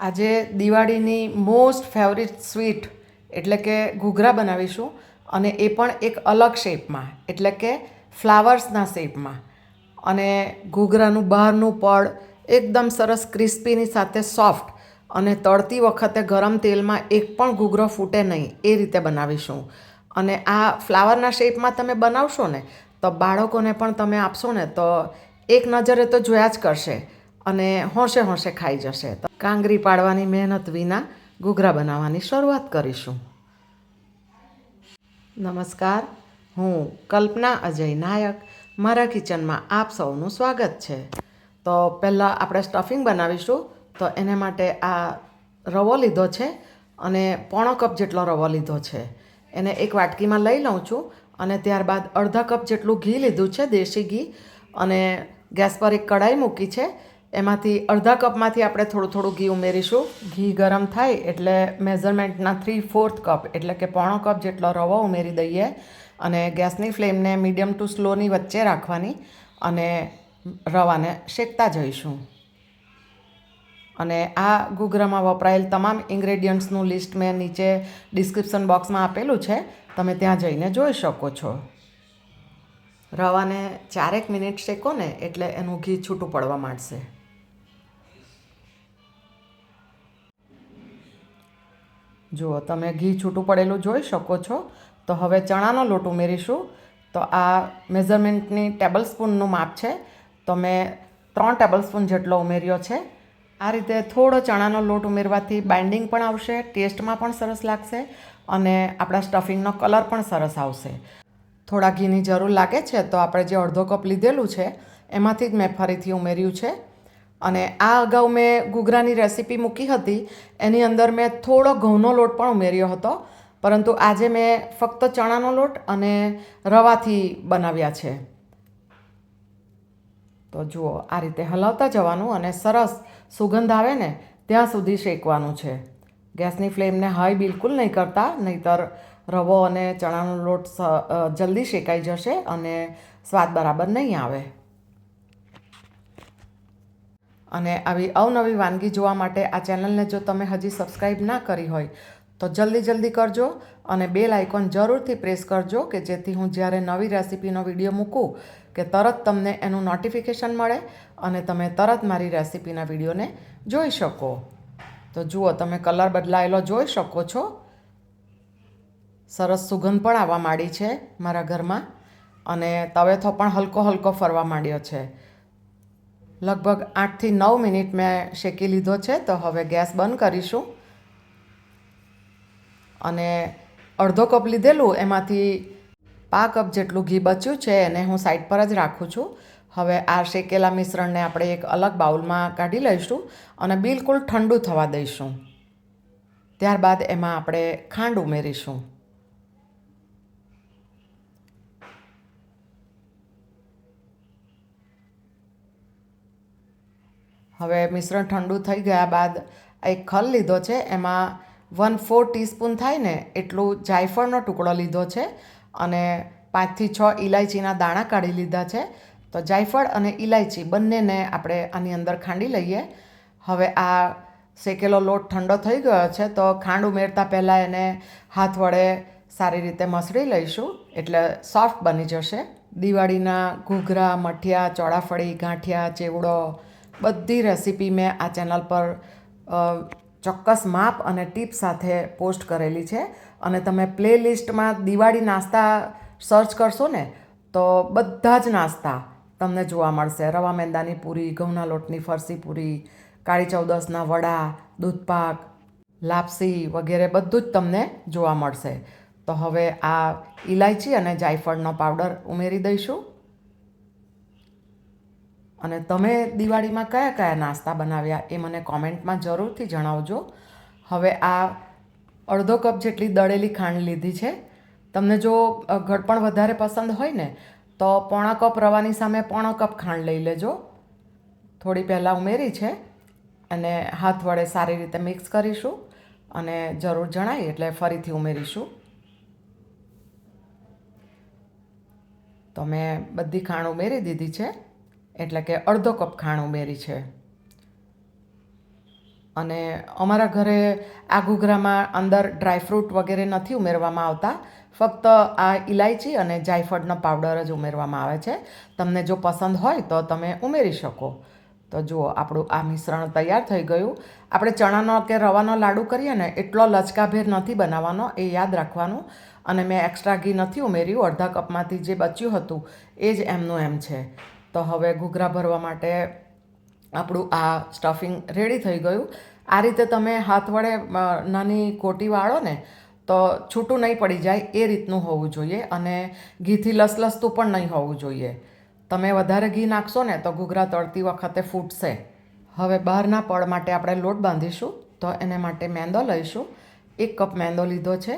આજે દિવાળીની most favourite sweet એટલે કે ઘૂઘરા બનાવીશું, અને એ પણ એક અલગ શેપમાં, એટલે કે ફ્લાવર્સના શેપમાં. અને ઘૂઘરાનું બહારનું પડ એકદમ સરસ ક્રિસ્પીની સાથે સોફ્ટ, અને તળતી વખતે ગરમ તેલમાં એક પણ ઘૂઘરો ફૂટે નહીં એ રીતે બનાવીશું. અને આ ફ્લાવરના શેપમાં તમે બનાવશો ને તો બાળકોને પણ તમે આપશો ને તો એક નજરે તો જોયા જ કરશે અને હોંશે હોંશે ખાઈ જશે. કાંગરી પાડવાની મહેનત વિના ઘૂઘરા બનાવવાની શરૂઆત કરીશું. નમસ્કાર, હું કલ્પના અજય નાયક. મારા કિચનમાં આપ સૌનું સ્વાગત છે. તો પહેલાં આપણે સ્ટફિંગ બનાવીશું. તો એને માટે આ રવો લીધો છે અને પોણો કપ જેટલો રવો લીધો છે. એને એક વાટકીમાં લઈ લઉં છું અને ત્યારબાદ અડધા કપ જેટલું ઘી લીધું છે, દેશી ઘી. અને ગેસ પર એક કઢાઈ મૂકી છે. એમાંથી અડધા કપમાંથી આપણે થોડું થોડું ઘી ઉમેરીશું. ઘી ગરમ થાય એટલે મેઝરમેન્ટના 3/4 કપ એટલે કે પોણો કપ જેટલો રવો ઉમેરી દઈએ. અને ગેસની ફ્લેમને મીડિયમ ટુ સ્લોની વચ્ચે રાખવાની અને રવાને શેકતા જઈશું. અને આ ઘૂઘરામાં વપરાયેલ તમામ ઇન્ગ્રેડિયન્ટ્સનું લિસ્ટ મેં નીચે ડિસ્ક્રિપ્શન બોક્સમાં આપેલું છે, તમે ત્યાં જઈને જોઈ શકો છો. રવાને 4 મિનિટ શેકો ને એટલે એનું ઘી છૂટું પડવા માંડશે. જુઓ, તમે ઘી છૂટું પડેલું જોઈ શકો છો. તો હવે ચણાનો લોટ ઉમેરીશું. તો આ મેઝરમેન્ટની ટેબલ સ્પૂનનું માપ છે, તો મેં 3 ટેબલ સ્પૂન જેટલો ઉમેર્યો છે. આ રીતે થોડો ચણાનો લોટ ઉમેરવાથી બાઇન્ડિંગ પણ આવશે, ટેસ્ટમાં પણ સરસ લાગશે અને આપણા સ્ટફિંગનો કલર પણ સરસ આવશે. થોડા ઘીની જરૂર લાગે છે તો આપણે જે અડધો કપ લીધેલું છે એમાંથી જ મેં ફરીથી ઉમેર્યું છે. અને આ અગાઉ મેં ઘૂઘરાની રેસીપી મૂકી હતી, એની અંદર મેં થોડો ઘઉંનો લોટ પણ ઉમેર્યો હતો, પરંતુ આજે મેં ફક્ત ચણાનો લોટ અને રવાથી બનાવ્યા છે. તો જુઓ, આ રીતે હલાવતા જવાનું અને સરસ સુગંધ આવે ને ત્યાં સુધી શેકવાનું છે. ગેસની ફ્લેમને હાઈ બિલકુલ નહીં કરતા, નહીંતર રવો અને ચણાનો લોટ જલ્દી શેકાઈ જશે અને સ્વાદ બરાબર નહીં આવે. અને આવી અવનવી વાનગી જોવા માટે આ ચેનલને જો તમે હજી સબસ્ક્રાઈબ ના કરી હોય તો જલ્દી કરજો અને બેલ આઇકોન જરૂરથી પ્રેસ કરજો, કે જેથી હું જ્યારે નવી રેસીપીનો વિડીયો મૂકું કે તરત તમને એનું નોટિફિકેશન મળે અને તમે તરત મારી રેસીપીના વિડીયોને જોઈ શકો. તો જુઓ, તમે કલર બદલાયેલો જોઈ શકો છો. સરસ સુગંધ પણ આવવા માંડી છે મારા ઘરમાં અને તવેથો પણ હલકો હલકો ફરવા માંડ્યો છે. લગભગ 8 થી 9 મિનિટ મેં શેકી લીધો છે. તો હવે ગેસ બંધ કરીશું. અને અડધો કપ લીધેલું એમાંથી 1/2 કપ જેટલું ઘી બચ્યું છે એને હું સાઈડ પર જ રાખું છું. હવે આ શેકેલા મિશ્રણને આપણે એક અલગ બાઉલમાં કાઢી લઈશું અને બિલકુલ ઠંડુ થવા દઈશું. ત્યારબાદ એમાં આપણે ખાંડ ઉમેરીશું. હવે મિશ્રણ ઠંડુ થઈ ગયા બાદ એક ખલ લીધો છે, એમાં 1/4 ટીસ્પૂન થાય ને એટલું જાયફળનો ટુકડો લીધો છે અને 5 થી 6 ઇલાયચીના દાણા કાઢી લીધા છે. તો જાયફળ અને ઇલાયચી બંનેને આપણે આની અંદર ખાંડી લઈએ. હવે આ શેકેલો લોટ ઠંડો થઈ ગયો છે, તો ખાંડ ઉમેરતા પહેલાં એને હાથ વડે સારી રીતે મસળી લઈશું એટલે સોફ્ટ બની જશે. દિવાળીના ઘૂઘરા, મઠિયા, ચોળાફળી, ગાંઠિયા, ચેવડો બધી રેસીપી મેં આ ચેનલ પર ચોક્કસ માપ અને ટીપ સાથે પોસ્ટ કરેલી છે. અને તમે પ્લેલિસ્ટમાં દિવાળી નાસ્તા સર્ચ કરશો ને તો બધા જ નાસ્તા તમને જોવા મળશે. રવા મેંદાની પૂરી, ઘઉંના લોટની ફરસી પૂરી, કાળી ચૌદસના વડા, દૂધપાક, લાપસી વગેરે બધું જ તમને જોવા મળશે. તો હવે આ ઇલાયચી અને જાયફળનો પાવડર ઉમેરી દઈશું. અને તમે દિવાળીમાં કયા કયા નાસ્તા બનાવ્યા એ મને કોમેન્ટમાં જરૂરથી જણાવજો. હવે આ અડધો કપ જેટલી દળેલી ખાંડ લીધી છે. તમને જો ગળપણ વધારે પસંદ હોય ને તો પોણા કપ રવાની સામે પોણો કપ ખાંડ લઈ લેજો. થોડી પહેલાં ઉમેરી છે અને હાથ વડે સારી રીતે મિક્સ કરીશું અને જરૂર જણાય એટલે ફરીથી ઉમેરીશું. તો મેં બધી ખાંડ ઉમેરી દીધી છે, એટલે કે અડધો કપ ખાંડ ઉમેરી છે. અને અમારા ઘરે આ ઘૂઘરામાં અંદર ડ્રાયફ્રૂટ વગેરે નથી ઉમેરવામાં આવતા, ફક્ત આ ઇલાયચી અને જાયફળનો પાવડર જ ઉમેરવામાં આવે છે. તમને જો પસંદ હોય તો તમે ઉમેરી શકો. તો જુઓ, આપણું આ મિશ્રણ તૈયાર થઈ ગયું. આપણે ચણાનો કે રવાનો લાડુ કરીએ ને એટલો લચકાભેર નથી બનાવવાનો, એ યાદ રાખવાનું. અને મેં એક્સ્ટ્રા ઘી નથી ઉમેર્યું, અડધા કપમાંથી જે બચ્યું હતું એ જ એમનું એમ છે. તો હવે ઘૂઘરા ભરવા માટે આપણું આ સ્ટફિંગ રેડી થઈ ગયું. આ રીતે તમે હાથ વડે નાની કોટી વાળો ને તો છૂટું નહીં પડી જાય એ રીતનું હોવું જોઈએ, અને ઘીથી લસલસતું પણ નહીં હોવું જોઈએ. તમે વધારે ઘી નાખશો ને તો ઘૂઘરા તળતી વખતે ફૂટશે. હવે બહારના પડ માટે આપણે લોટ બાંધીશું. તો એને માટે મેંદો લઈશું. 1 કપ મેંદો લીધો છે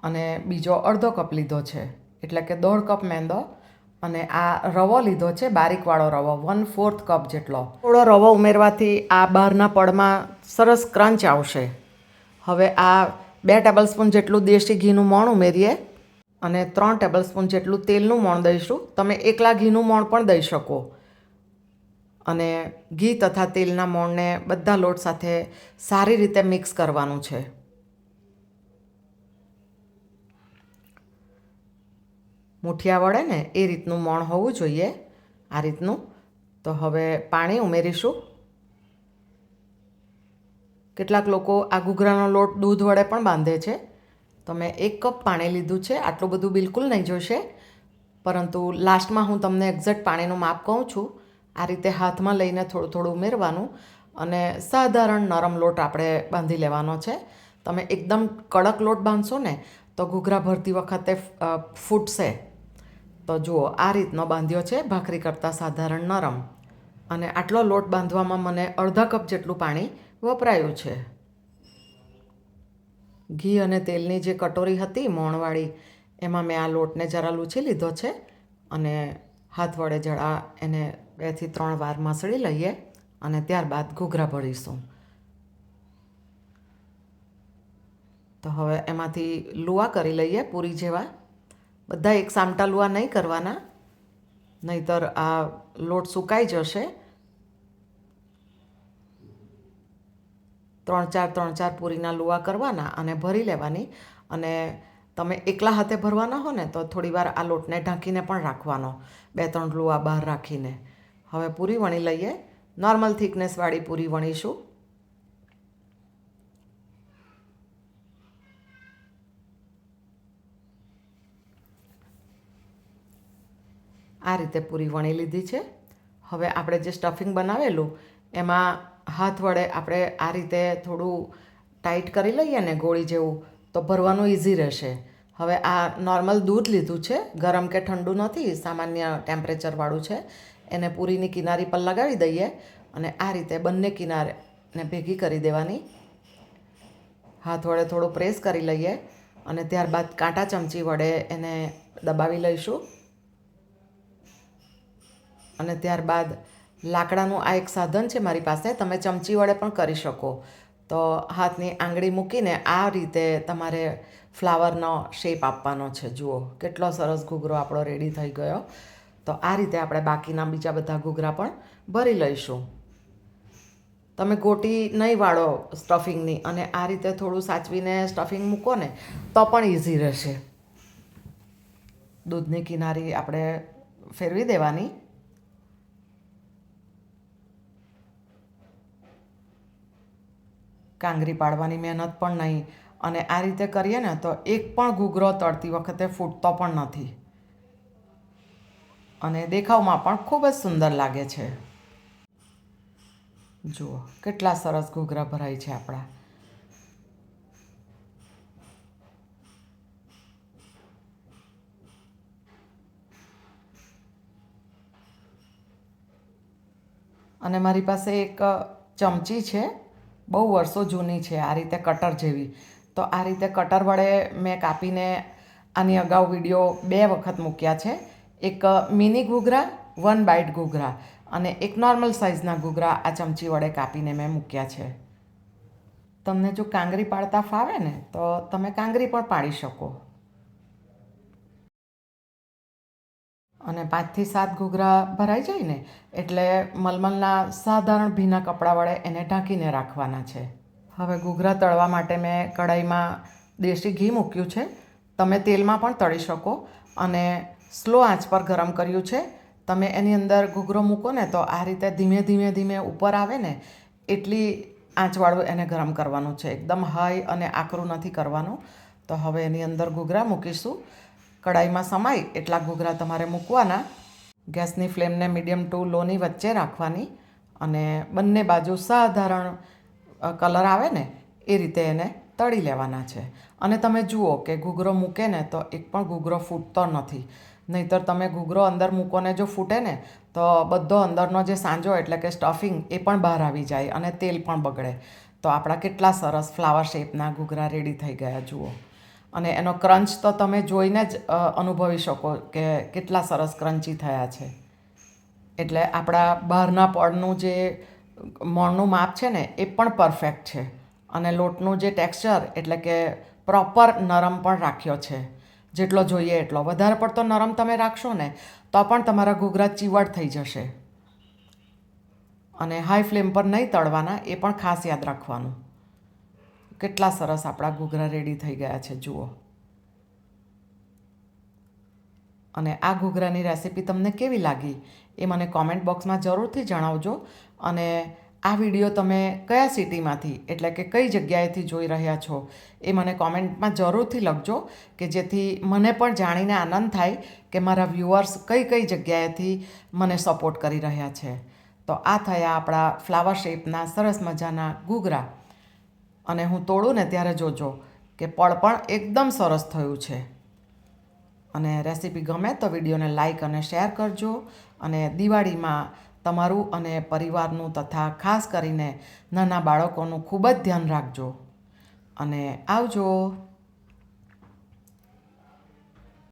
અને બીજો અડધો કપ લીધો છે, એટલે કે 1.5 કપ મેંદો. અને આ રવો લીધો છે, બારીકવાળો રવો, 1/4 કપ જેટલો. થોડો રવો ઉમેરવાથી આ બહારના પડમાં સરસ ક્રંચ આવશે. હવે આ 2 ટેબલસ્પૂન જેટલું દેશી ઘીનું મોણ ઉમેરીએ અને 3 ટેબલસ્પૂન જેટલું તેલનું મોણ દઈશું. તમે એકલા ઘીનું મોણ પણ દઈ શકો. અને ઘી તથા તેલના મોણને બધા લોટ સાથે સારી રીતે મિક્સ કરવાનું છે. મુઠિયા વળે ને એ રીતનું મોણ હોવું જોઈએ, આ રીતનું. તો હવે પાણી ઉમેરીશું. કેટલાક લોકો આ ઘૂઘરાનો લોટ દૂધ વડે પણ બાંધે છે. તો મેં 1 કપ પાણી લીધું છે. આટલું બધું બિલકુલ નહીં જોઈશે, પરંતુ લાસ્ટમાં હું તમને એક્ઝેક્ટ પાણીનું માપ કહું છું. આ રીતે હાથમાં લઈને થોડું થોડું ઉમેરવાનું અને સાધારણ નરમ લોટ આપણે બાંધી લેવાનો છે. તમે એકદમ કડક લોટ બાંધશો ને તો ઘૂઘરા ભરતી વખતે ફૂટશે. તો જુઓ, આ રીતનો બાંધ્યો છે, ભાખરી કરતાં સાધારણ નરમ. અને આટલો લોટ બાંધવામાં મને અડધા કપ જેટલું પાણી વપરાયું છે. ઘી અને તેલની જે કટોરી હતી મોણવાળી, એમાં મેં આ લોટને જરા લૂછી લીધો છે અને હાથ વડે જરા એને 2 થી 3 વાર મસળી લઈએ અને ત્યારબાદ ઘૂઘરા ભરીશું. તો હવે એમાંથી લુવા કરી લઈએ પૂરી જેવા. બધા એક સામટા લુવા નહીં કરવાના, નહીંતર આ લોટ સુકાઈ જશે. 3-4 પૂરીના લુવા કરવાના અને ભરી લેવાની. અને તમે એકલા હાથે ભરવાના હો ને તો થોડીવાર આ લોટને ઢાંકીને પણ રાખવાનો, 2-3 લુવા બહાર રાખીને. હવે પૂરી વણી લઈએ. નોર્મલ થિકનેસવાળી પૂરી વણીશું. આ રીતે પૂરી વણી લીધી છે. હવે આપણે જે સ્ટફિંગ બનાવેલું એમાં હાથ વડે આપણે આ રીતે થોડું ટાઈટ કરી લઈએ ને ગોળી જેવું, તો ભરવાનું ઇઝી રહેશે. હવે આ નોર્મલ દૂધ લીધું છે, ગરમ કે ઠંડુ નથી, સામાન્ય ટેમ્પરેચરવાળું છે. એને પૂરીની કિનારી પર લગાવી દઈએ અને આ રીતે બંને કિનારને ભેગી કરી દેવાની. હાથ વડે થોડું પ્રેસ કરી લઈએ અને ત્યારબાદ કાંટા ચમચી વડે એને દબાવી લઈશું. અને ત્યારબાદ લાકડાનું આ એક સાધન છે મારી પાસે, તમે ચમચી વડે પણ કરી શકો. તો હાથની આંગળી મૂકીને આ રીતે તમારે ફ્લાવરનો શેપ આપવાનો છે. જુઓ, કેટલો સરસ ઘૂઘરો આપણો રેડી થઈ ગયો. તો આ રીતે આપણે બાકીના બીજા બધા ઘૂઘરા પણ ભરી લઈશું. તમે ગોટી નહીં વાળો સ્ટફિંગની અને આ રીતે થોડું સાચવીને સ્ટફિંગ મૂકો ને તો પણ ઇઝી રહેશે. દૂધની કિનારી આપણે ફેરવી દેવાની. કાંગરી પાડવાની મહેનત પણ નહીં. અને આ રીતે કરીએ ને તો એક પણ ઘૂઘરો તળતી વખતે ફૂટતો પણ નથી અને દેખાવમાં પણ ખૂબ જ સુંદર લાગે છે. જુઓ, કેટલા સરસ ઘૂઘરા ભરાય છે આપણા. અને મારી પાસે એક ચમચી છે, બહુ વર્ષો જૂની છે, આ રીતે કટર જેવી. તો આ રીતે કટર વડે મેં કાપીને આની અગાઉ વિડીયો 2 વખત મૂક્યા છે. એક મિની ઘૂઘરા, 1 બાઇટ ઘૂઘરા, અને એક નોર્મલ સાઇઝના ઘૂઘરા આ ચમચી વડે કાપીને મેં મૂક્યા છે. તમને જો કાંગરી પાડતા ફાવે ને તો તમે કાંગરી પણ પાડી શકો. અને 5 થી 7 ઘૂઘરા ભરાઈ જાય ને એટલે મલમલના સાધારણ ભીના કપડાં વડે એને ઢાંકીને રાખવાના છે. હવે ઘૂઘરા તળવા માટે મેં કઢાઈમાં દેશી ઘી મૂક્યું છે. તમે તેલમાં પણ તળી શકો અને સ્લો આંચ પર ગરમ કર્યું છે. તમે એની અંદર ઘૂઘરો મૂકો ને તો આ રીતે ધીમે ધીમે ધીમે ઉપર આવે ને એટલી આંચવાળું એને ગરમ કરવાનું છે. એકદમ હાઈ અને આકરું નથી કરવાનું. તો હવે એની અંદર ઘૂઘરા મૂકીશું. કઢાઈમાં સમાય એટલા ઘૂઘરા તમારે મૂકવાના. ગેસની ફ્લેમને મીડિયમ ટુ લોની વચ્ચે રાખવાની અને બંને બાજુ સાધારણ કલર આવે ને એ રીતે એને તળી લેવાના છે. અને તમે જુઓ કે ઘૂઘરો મૂકે ને તો એક પણ ઘૂઘરો ફૂટતો નથી. નહીંતર તમે ઘૂઘરો અંદર મૂકો ને જો ફૂટે ને તો બધો અંદરનો જે સાંજો એટલે કે સ્ટફિંગ એ પણ બહાર આવી જાય અને તેલ પણ બગડે. તો આપણા કેટલા સરસ ફ્લાવર શેપના ઘૂઘરા રેડી થઈ ગયા જુઓ. અને એનો ક્રંચ તો તમે જોઈને જ અનુભવી શકો કે કેટલા સરસ ક્રન્ચી થયા છે. એટલે આપણા બહારના પડનું જે મોણનું માપ છે ને એ પણ પરફેક્ટ છે. અને લોટનું જે ટેક્સચર એટલે કે પ્રોપર નરમ પણ રાખ્યો છે. જેટલો જોઈએ એટલો. વધારે પડતો નરમ તમે રાખશો ને તો પણ તમારા ઘૂઘરા ચીવડ થઈ જશે. અને હાઈ ફ્લેમ પર નહીં તળવાના એ પણ ખાસ યાદ રાખવાનું. કેટલા સરસ આપણા ઘૂઘરા રેડી થઈ ગયા છે જુઓ. અને આ ઘૂઘરાની રેસીપી તમને કેવી લાગી એ મને કોમેન્ટ બોક્સમાં જરૂરથી જણાવજો. અને આ વિડીયો તમે કયા સિટીમાંથી એટલે કે કઈ જગ્યાએથી જોઈ રહ્યા છો એ મને કોમેન્ટમાં જરૂરથી લખજો કે જેથી મને પણ જાણીને આનંદ થાય કે મારા વ્યૂઅર્સ કઈ કઈ જગ્યાએથી મને સપોર્ટ કરી રહ્યા છે. તો આ થયા આપણા ફ્લાવર શેપના સરસ મજાના ઘૂઘરા. અને હું તોડું ને ત્યારે જોજો કે પળ પણ એકદમ સરસ થયું છે. અને રેસીપી ગમે તો વિડીયોને લાઈક અને શેર કરજો. અને દિવાળીમાં તમારું અને પરિવારનું તથા ખાસ કરીને નાના બાળકોનું ખૂબ જ ધ્યાન રાખજો. અને આવજો.